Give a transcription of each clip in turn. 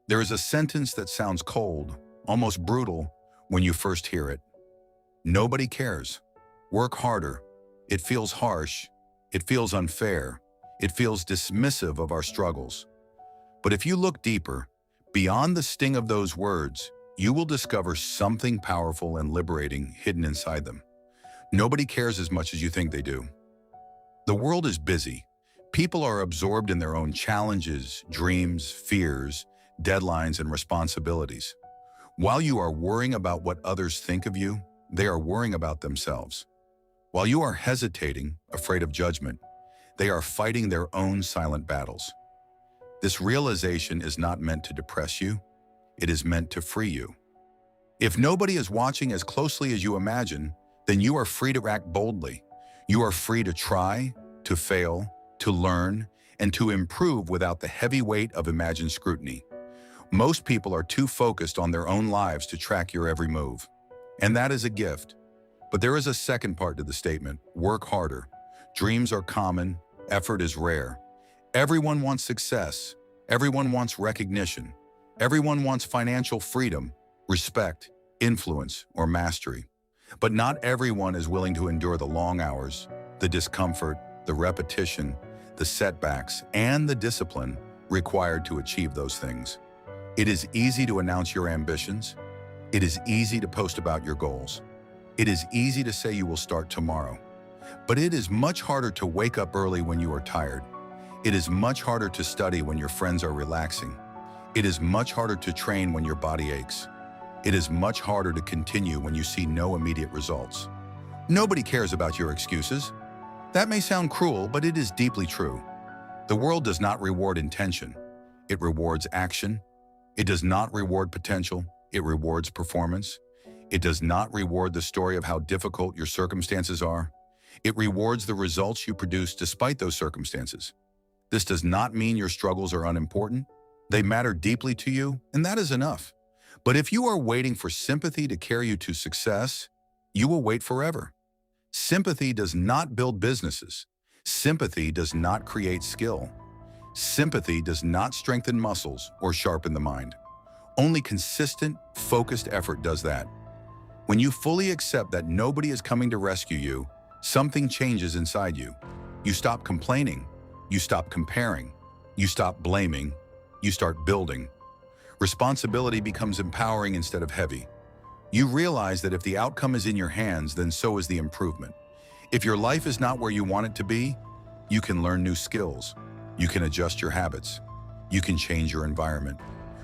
There is a sentence that sounds cold, almost brutal, when you first hear it. Nobody cares. Work harder. It feels harsh. It feels unfair. It feels dismissive of our struggles. But if you look deeper, beyond the sting of those words, you will discover something powerful and liberating hidden inside them. Nobody cares as much as you think they do. The world is busy. People are absorbed in their own challenges, dreams, fears, deadlines, and responsibilities. While you are worrying about what others think of you, they are worrying about themselves. While you are hesitating, afraid of judgment, they are fighting their own silent battles. This realization is not meant to depress you. It is meant to free you. If nobody is watching as closely as you imagine, then you are free to act boldly. You are free to try, to fail, to learn, and to improve without the heavy weight of imagined scrutiny. Most people are too focused on their own lives to track your every move. And that is a gift. But there is a second part to the statement: work harder. Dreams are common, effort is rare. Everyone wants success. Everyone wants recognition. Everyone wants financial freedom, respect, influence, or mastery. But not everyone is willing to endure the long hours, the discomfort, the repetition, the setbacks, and the discipline required to achieve those things. It is easy to announce your ambitions. It is easy to post about your goals. It is easy to say you will start tomorrow. But it is much harder to wake up early when you are tired. It is much harder to study when your friends are relaxing. It is much harder to train when your body aches. It is much harder to continue when you see no immediate results. Nobody cares about your excuses. That may sound cruel, but it is deeply true. The world does not reward intention. It rewards action. It does not reward potential. It rewards performance. It does not reward the story of how difficult your circumstances are. It rewards the results you produce despite those circumstances. This does not mean your struggles are unimportant. They matter deeply to you, and that is enough. But if you are waiting for sympathy to carry you to success, you will wait forever. Sympathy does not build businesses. Sympathy does not create skill. Sympathy does not strengthen muscles or sharpen the mind. Only consistent, focused effort does that. When you fully accept that nobody is coming to rescue you, something changes inside you. You stop complaining. You stop comparing. You stop blaming. You start building. Responsibility becomes empowering instead of heavy. You realize that if the outcome is in your hands, then so is the improvement. If your life is not where you want it to be, you can learn new skills. You can adjust your habits. You can change your environment.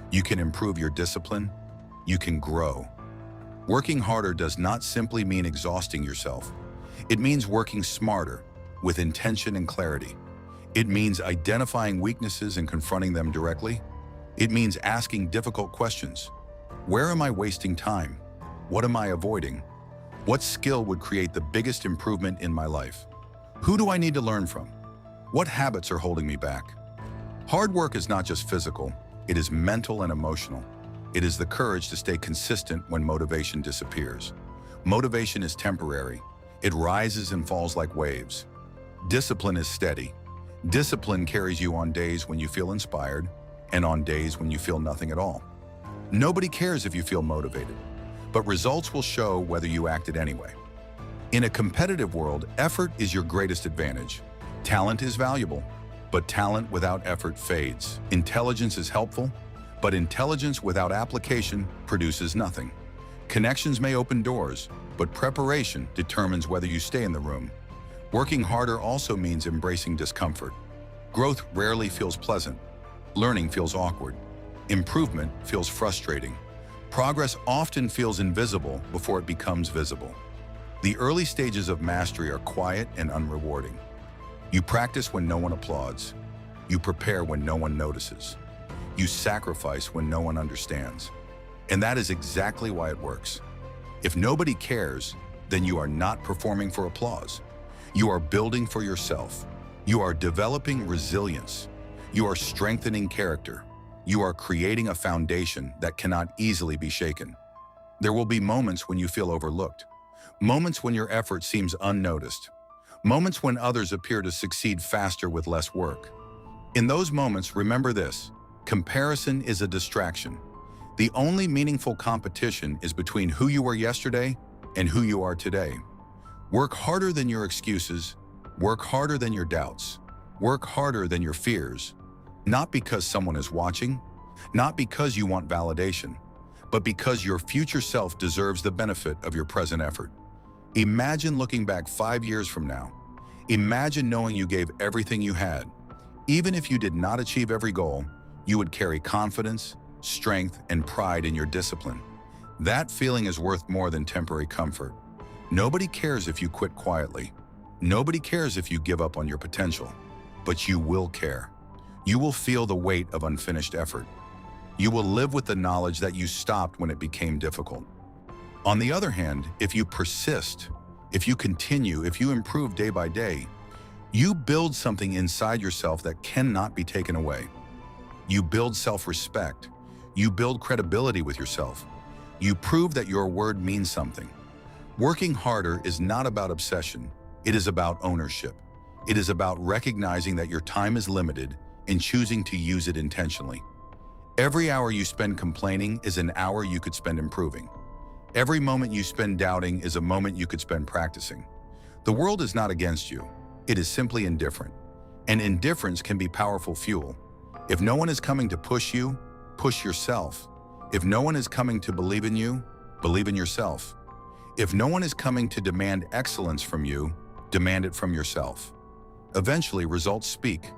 You can improve your discipline. You can grow. Working harder does not simply mean exhausting yourself. It means working smarter, with intention and clarity. It means identifying weaknesses and confronting them directly. It means asking difficult questions. Where am I wasting time? What am I avoiding? What skill would create the biggest improvement in my life? Who do I need to learn from? What habits are holding me back? Hard work is not just physical, it is mental and emotional. It is the courage to stay consistent when motivation disappears. Motivation is temporary. It rises and falls like waves. Discipline is steady. Discipline carries you on days when you feel inspired and on days when you feel nothing at all. Nobody cares if you feel motivated, but results will show whether you acted anyway. In a competitive world, effort is your greatest advantage. Talent is valuable, but talent without effort fades. Intelligence is helpful, but intelligence without application produces nothing. Connections may open doors, but preparation determines whether you stay in the room. Working harder also means embracing discomfort. Growth rarely feels pleasant. Learning feels awkward. Improvement feels frustrating. Progress often feels invisible before it becomes visible. The early stages of mastery are quiet and unrewarding. You practice when no one applauds. You prepare when no one notices. You sacrifice when no one understands. And that is exactly why it works. If nobody cares, then you are not performing for applause. You are building for yourself. You are developing resilience. You are strengthening character. You are creating a foundation that cannot easily be shaken. There will be moments when you feel overlooked. Moments when your effort seems unnoticed. Moments when others appear to succeed faster with less work. In those moments, remember this: Comparison is a distraction. The only meaningful competition is between who you were yesterday and who you are today. Work harder than your excuses. Work harder than your doubts. Work harder than your fears. Not because someone is watching, not because you want validation, but because your future self deserves the benefit of your present effort. Imagine looking back 5 years from now. Imagine knowing you gave everything you had. Even if you did not achieve every goal, you would carry confidence, strength, and pride in your discipline. That feeling is worth more than temporary comfort. Nobody cares if you quit quietly. Nobody cares if you give up on your potential. But you will care. You will feel the weight of unfinished effort. You will live with the knowledge that you stopped when it became difficult. On the other hand, if you persist, if you continue, if you improve day by day, you build something inside yourself that cannot be taken away. You build self-respect. You build credibility with yourself. You prove that your word means something. Working harder is not about obsession. It is about ownership. It is about recognizing that your time is limited and choosing to use it intentionally. Every hour you spend complaining is an hour you could spend improving. Every moment you spend doubting is a moment you could spend practicing. The world is not against you. It is simply indifferent. And indifference can be powerful fuel. If no one is coming to push you, push yourself. If no one is coming to believe in you, believe in yourself. If no one is coming to demand excellence from you, demand it from yourself. Eventually, results speak.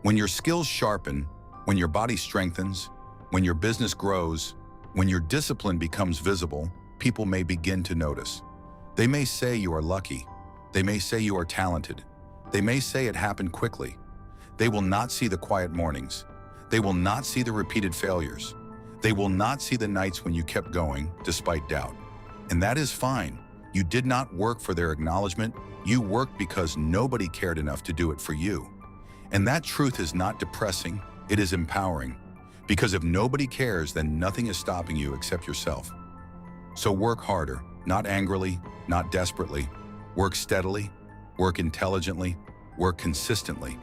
When your skills sharpen, when your body strengthens, when your business grows, when your discipline becomes visible, people may begin to notice. They may say you are lucky. They may say you are talented. They may say it happened quickly. They will not see the quiet mornings. They will not see the repeated failures. They will not see the nights when you kept going despite doubt. And that is fine. You did not work for their acknowledgement. You worked because nobody cared enough to do it for you. And that truth is not depressing, it is empowering. Because if nobody cares, then nothing is stopping you except yourself. So work harder, not angrily, not desperately. Work steadily, work intelligently, work consistently.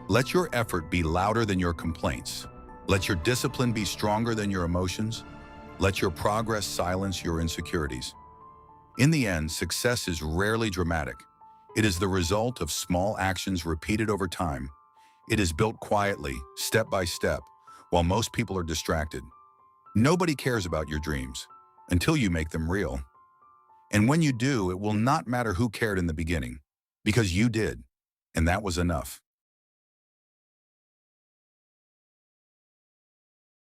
Let your effort be louder than your complaints. Let your discipline be stronger than your emotions. Let your progress silence your insecurities. In the end, success is rarely dramatic. It is the result of small actions repeated over time. It is built quietly, step by step, while most people are distracted. Nobody cares about your dreams until you make them real. And when you do, it will not matter who cared in the beginning, because you did, and that was enough.